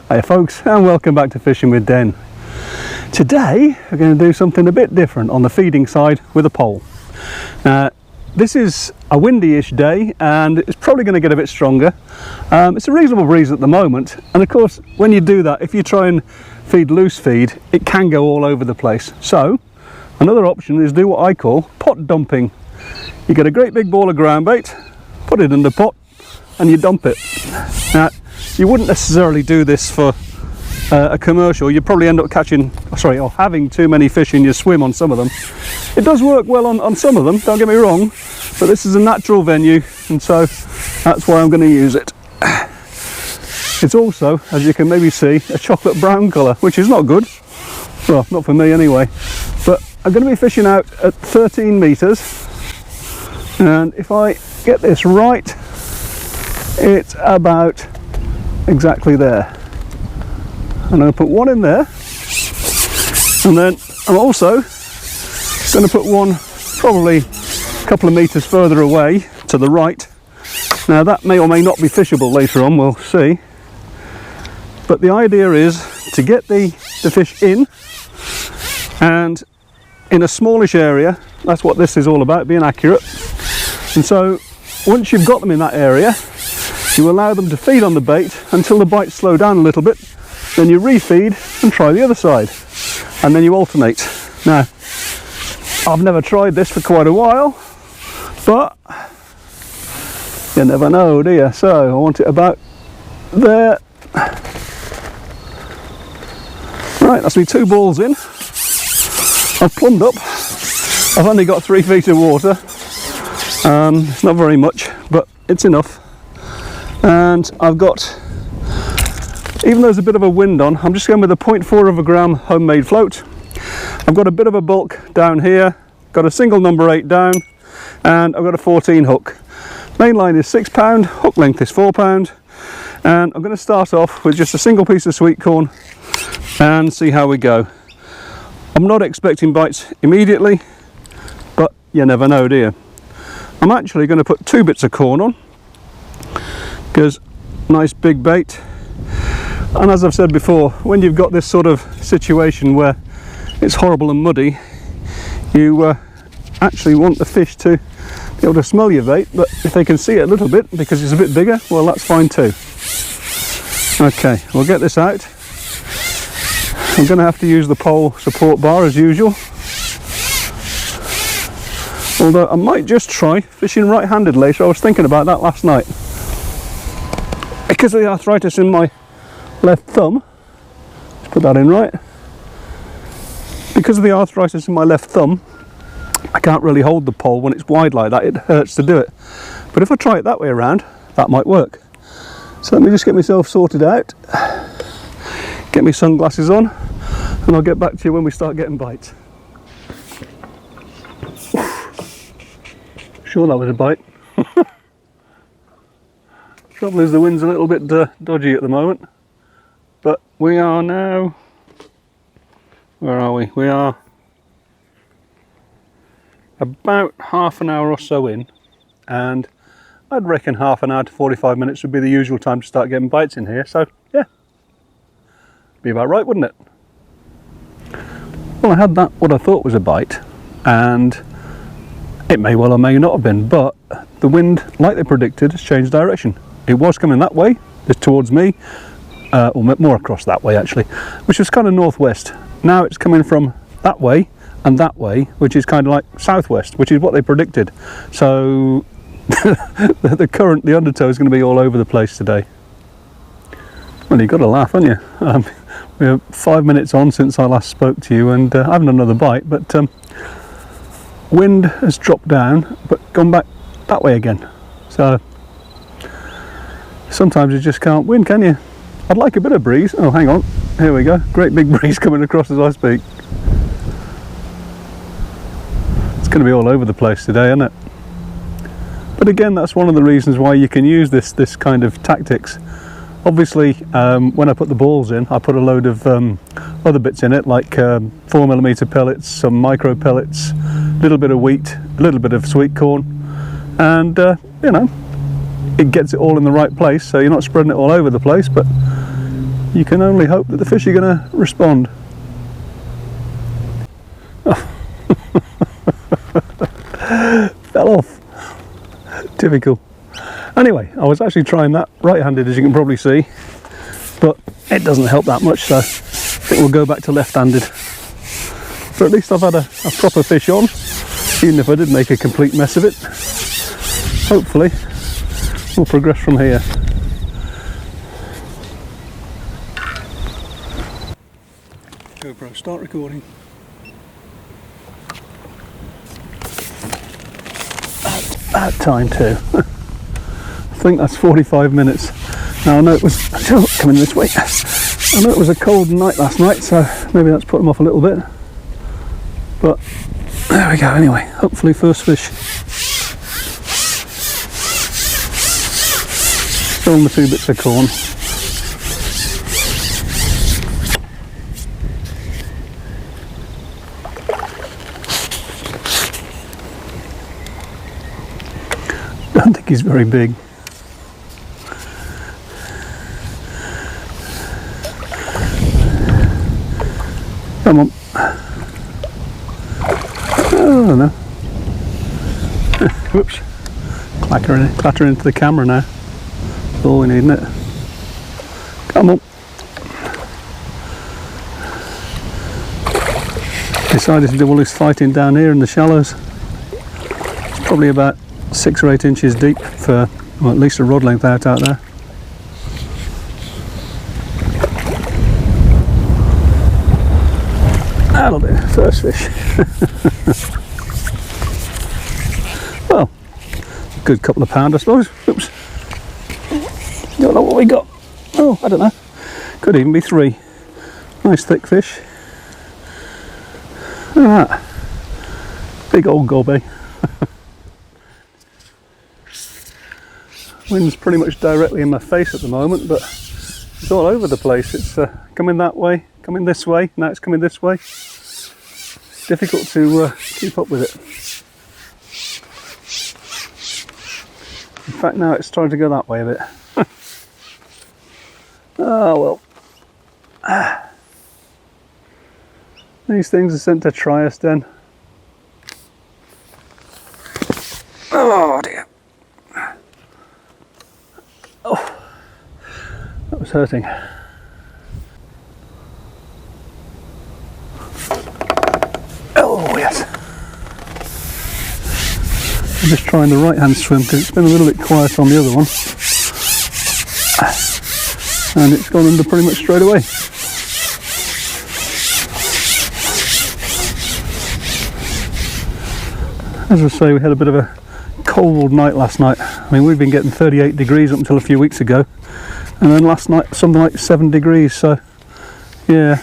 Hey folks, and welcome back to Fishing with Den. Today we're going to do something a bit different on the feeding side with a pole. This is a windy-ish day and it's probably going to get a bit stronger. It's a reasonable breeze at the moment, and of course when you do that, if you try and feed loose feed, it can go all over the place. So another option is do what I call pot dumping. You get a great big ball of ground bait, put it in the pot and you dump it. Now, you wouldn't necessarily do this for a commercial. You'd probably end up or having too many fish in your swim on some of them. It does work well on some of them, don't get me wrong, but this is a natural venue and so that's why I'm going to use it. It's also, as you can maybe see, a chocolate brown colour, which is not good. Well, not for me anyway. But I'm going to be fishing out at 13 metres, and if I get this right, it's about exactly there. I'm going to put one in there, and then I'm also going to put one probably a couple of metres further away to the right. Now that may or may not be fishable later on, we'll see. But the idea is to get the fish in, and in a smallish area. That's what this is all about, being accurate. And so once you've got them in that area, you allow them to feed on the bait until the bites slow down a little bit, then you refeed and try the other side, and then you alternate. Now, I've never tried this for quite a while, but you never know, do you? So I want it about there. Right, that's me 2 balls in. I've plumbed up. I've only got 3 feet of water. It's not very much, but it's enough. And I've got, even though there's a bit of a wind on, I'm just going with a 0.4 of a gram homemade float. I've got a bit of a bulk down here, got a single number 8 down, and I've got a 14 hook. Main line is £6, hook length is £4, and I'm going to start off with just a single piece of sweet corn and see how we go. I'm not expecting bites immediately, but you never know, do you? I'm actually going to put 2 bits of corn on, because nice big bait. And as I've said before, when you've got this sort of situation where it's horrible and muddy, you actually want the fish to be able to smell your bait, but if they can see it a little bit because it's a bit bigger, well, that's fine too. Okay, we'll get this out. I'm going to have to use the pole support bar as usual, although I might just try fishing right-handed later. I was thinking about that last night. Because of the arthritis in my left thumb, let's put that in right. Because of the arthritis in my left thumb, I can't really hold the pole when it's wide like that. It hurts to do it. But if I try it that way around, that might work. So let me just get myself sorted out, get my sunglasses on, and I'll get back to you when we start getting bites. Sure, that was a bite. Trouble is the wind's a little bit dodgy at the moment, but we are now, where are we? We are about half an hour or so in, and I'd reckon half an hour to 45 minutes would be the usual time to start getting bites in here, so yeah, be about right, wouldn't it? Well, I had that, what I thought was a bite, and it may well or may not have been, but the wind, like they predicted, has changed direction. It was coming that way, it's towards me, or more across that way actually, which was kind of northwest. Now it's coming from that way and that way, which is kind of like southwest, which is what they predicted. So the current, the undertow is going to be all over the place today. Well, you've got to laugh, haven't you? We're 5 minutes on since I last spoke to you, and I haven't another bite, but wind has dropped down, but gone back that way again. So sometimes you just can't win, can you? I'd like a bit of breeze. Oh, hang on. Here we go. Great big breeze coming across as I speak. It's going to be all over the place today, isn't it? But again, that's one of the reasons why you can use this kind of tactics. Obviously, when I put the balls in, I put a load of other bits in it, like 4mm pellets, some micro pellets, a little bit of wheat, a little bit of sweet corn, and you know, it gets it all in the right place, so you're not spreading it all over the place, but you can only hope that the fish are going to respond. Fell off. Typical. Anyway, I was actually trying that right-handed, as you can probably see, but it doesn't help that much, so I think we'll go back to left-handed. But at least I've had a proper fish on, even if I did make a complete mess of it. Hopefully we'll progress from here. GoPro, start recording. At time too. I think that's 45 minutes. Now I know it was coming this way. I know it was a cold night last night, so maybe that's put them off a little bit. But there we go. Anyway, hopefully first fish. Throw them a few bits of corn. I don't think he's very big. Come on. Oh, I don't know. Whoops. Clattering into the camera now. That's all we need, isn't it? Come on. Decided to do all this fighting down here in the shallows. It's probably about 6 or 8 inches deep for, well, at least a rod length out there. That'll do, first fish. Well, good couple of pound I suppose. Oops. Don't know what we got. Oh, I don't know. Could even be 3. Nice thick fish. Look at that. Big old gob, eh? Wind's pretty much directly in my face at the moment, but it's all over the place. It's coming that way, coming this way, now it's coming this way. It's difficult to keep up with it. In fact, now it's starting to go that way a bit. Oh well. These things are sent to try us then. Oh dear. Oh, that was hurting. Oh yes. I'm just trying the right hand swim because it's been a little bit quiet on the other one. And it's gone under pretty much straight away. As I say, we had a bit of a cold night last night. I mean, we've been getting 38 degrees up until a few weeks ago, and then last night something like 7 degrees, so yeah,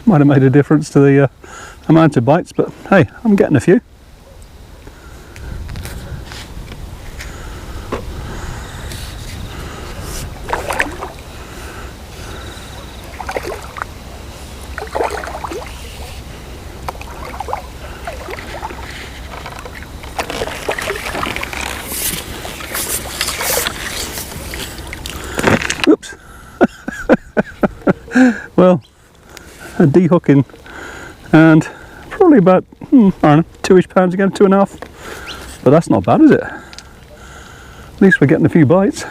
might have made a difference to the amount of bites, but hey, I'm getting a few. Oops. Well, a de-hooking and probably about, I don't know, 2-ish pounds again, 2.5. But that's not bad, is it? At least we're getting a few bites.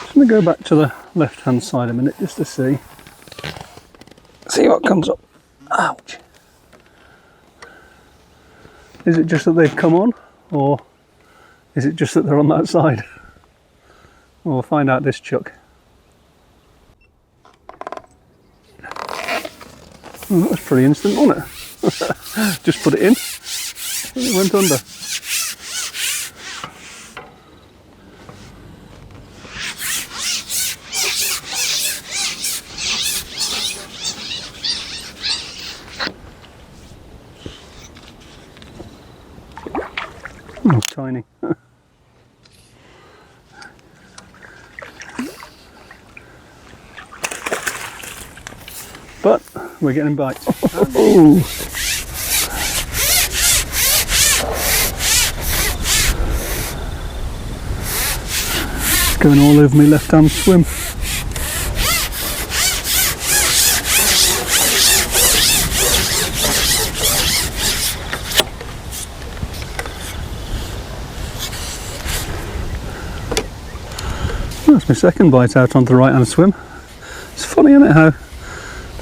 Just going to go back to the left hand side a minute just to see what comes up. Ouch. Is it just that they've come on, or is it just that they're on that side? Well, we'll find out this chuck. Oh, that was pretty instant, wasn't it? Just put it in, and it went under. Oh, tiny. But we're getting bites. Oh. going all over my left hand swim. That's my second bite out onto the right hand swim. It's funny, isn't it, how,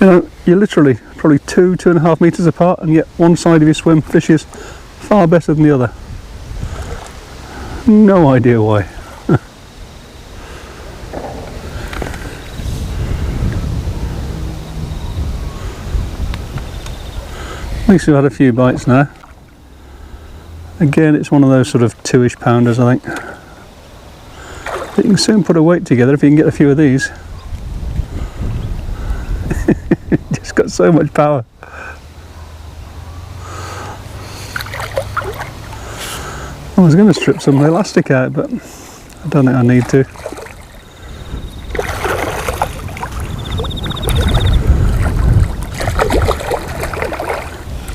you know, you're literally probably 2.5 metres apart, and yet one side of your swim fishes far better than the other. No idea why. At least we've had a few bites now. Again, it's one of those sort of 2-ish pounders, I think. But you can soon put a weight together if you can get a few of these. Just got so much power. I was going to strip some elastic out, but I don't think I need to.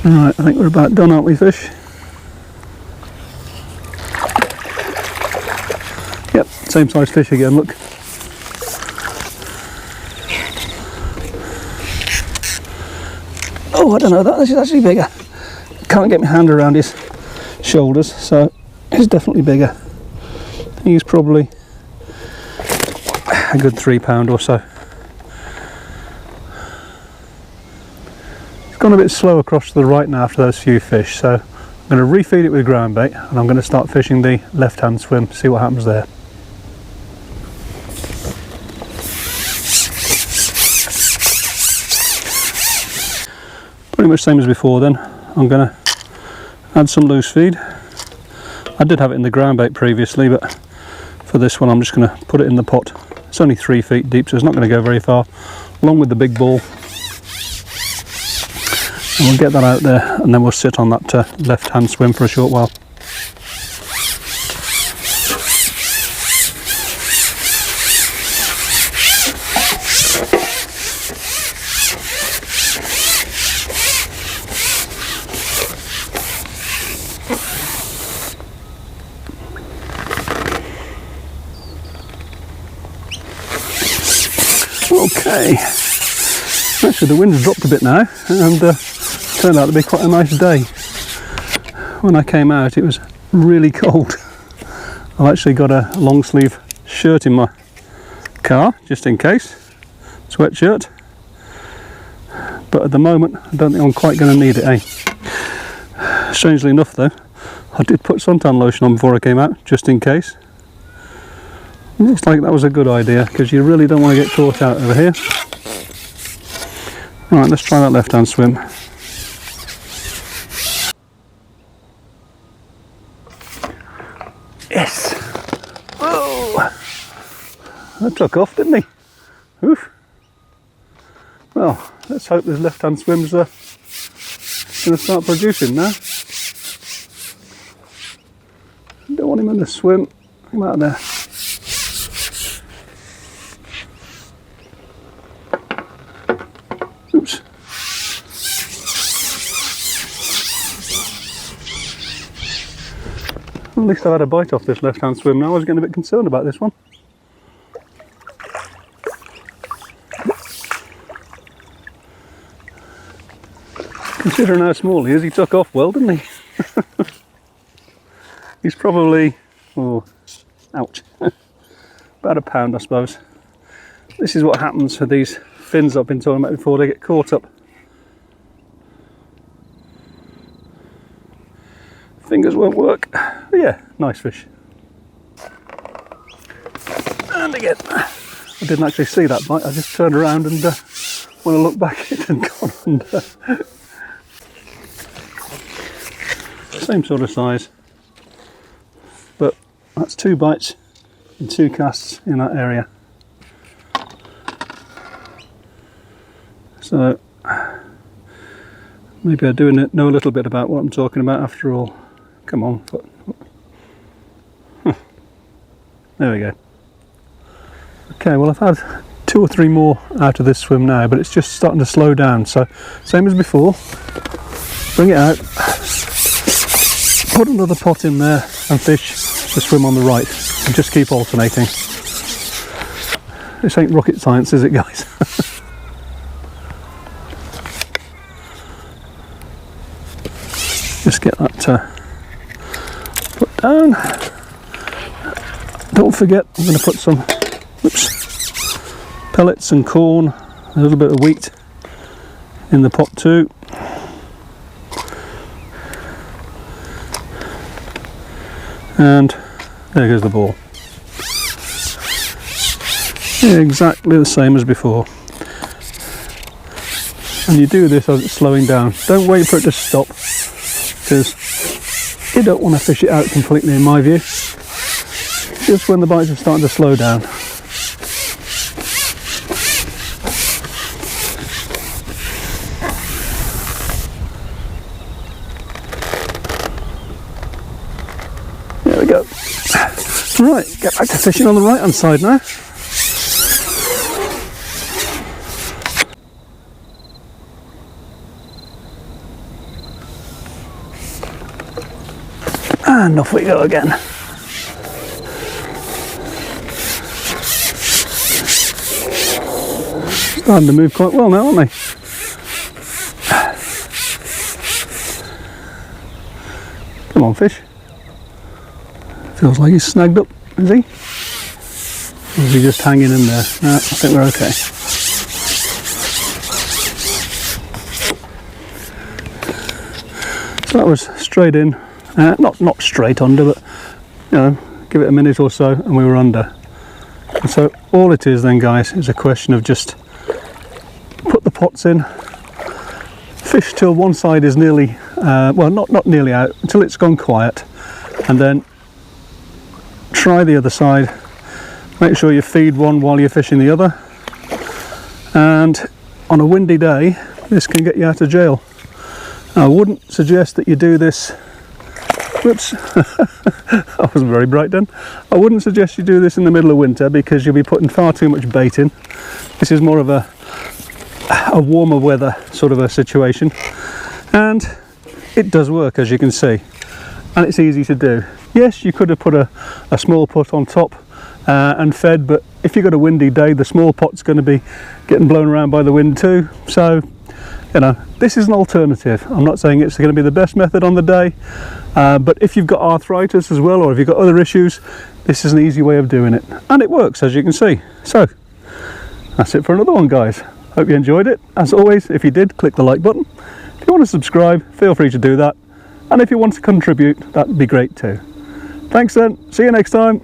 Right, I think we're about done, aren't we, fish? Yep, same size fish again, look. Oh, I don't know, this is actually bigger. Can't get my hand around his shoulders, so he's definitely bigger. He's probably a good 3 pound or so. It's gone a bit slow across to the right now after those few fish, so I'm going to refeed it with ground bait, and I'm going to start fishing the left hand swim, see what happens there. Pretty much same as before then. I'm going to add some loose feed. I did have it in the ground bait previously, but for this one I'm just going to put it in the pot. It's only 3 feet deep, so it's not going to go very far, along with the big ball. And we'll get that out there, and then we'll sit on that left hand swim for a short while. Okay, actually the wind's dropped a bit now, and turned out to be quite a nice day. When I came out it was really cold. I've actually got a long sleeve shirt in my car just in case, sweatshirt, but at the moment I don't think I'm quite going to need it, eh? Strangely enough though, I did put suntan lotion on before I came out just in case. Looks like that was a good idea, because you really don't want to get caught out over here. Right, let's try that left hand swim. Yes! Oh! That took off, didn't he? Oof! Well, let's hope this left hand swim's going to start producing now. Don't want him in the swim. Come out of there. Oops. Well, at least I've had a bite off this left hand swim now. I was getting a bit concerned about this one. Considering how small he is, he took off well, didn't he? He's probably, oh, ouch, about a pound I suppose. This is what happens for these fins I've been talking about before, they get caught up. Fingers won't work. But yeah, nice fish. And again, I didn't actually see that bite, I just turned around and when I looked back it had gone under. Same sort of size, but that's 2 bites and 2 casts in that area. So maybe I do know a little bit about what I'm talking about after all. Come on, foot. There we go. Okay, well I've had 2 or 3 more out of this swim now, but it's just starting to slow down. So same as before, bring it out, put another pot in there and fish the swim on the right, and just keep alternating. this ain't rocket science, is it, guys? Just get that put down. Don't forget, I'm going to put some pellets and corn, a little bit of wheat in the pot too. And there goes the ball. Exactly the same as before. And you do this as it's slowing down. Don't wait for it to stop, because you don't want to fish it out completely, in my view. Just when the bites are starting to slow down. There we go. Right, get back to fishing on the right hand side now. And off we go again. Starting to move quite well now, aren't they? Come on, fish. Feels like he's snagged up, is he? Or is he just hanging in there? No, I think we're okay. So that was straight in. Not straight under, but you know, give it a minute or so and we were under. And so all it is then, guys, is a question of just put the pots in, fish till one side is nearly well, not nearly out, until it's gone quiet, and then try the other side. Make sure you feed one while you're fishing the other, and on a windy day this can get you out of jail. I wouldn't suggest that you do this. Whoops, I wasn't very bright then. I wouldn't suggest you do this in the middle of winter, because you'll be putting far too much bait in. This is more of a warmer weather sort of a situation, and it does work, as you can see, and it's easy to do. Yes, you could have put a small pot on top and fed, but if you've got a windy day, the small pot's going to be getting blown around by the wind too. So you know, this is an alternative. I'm not saying it's going to be the best method on the day, but if you've got arthritis as well, or if you've got other issues, this is an easy way of doing it, and it works, as you can see. So that's it for another one, guys. Hope you enjoyed it. As always, if you did, click the like button. If you want to subscribe, feel free to do that, and if you want to contribute, that'd be great too. Thanks then, see you next time.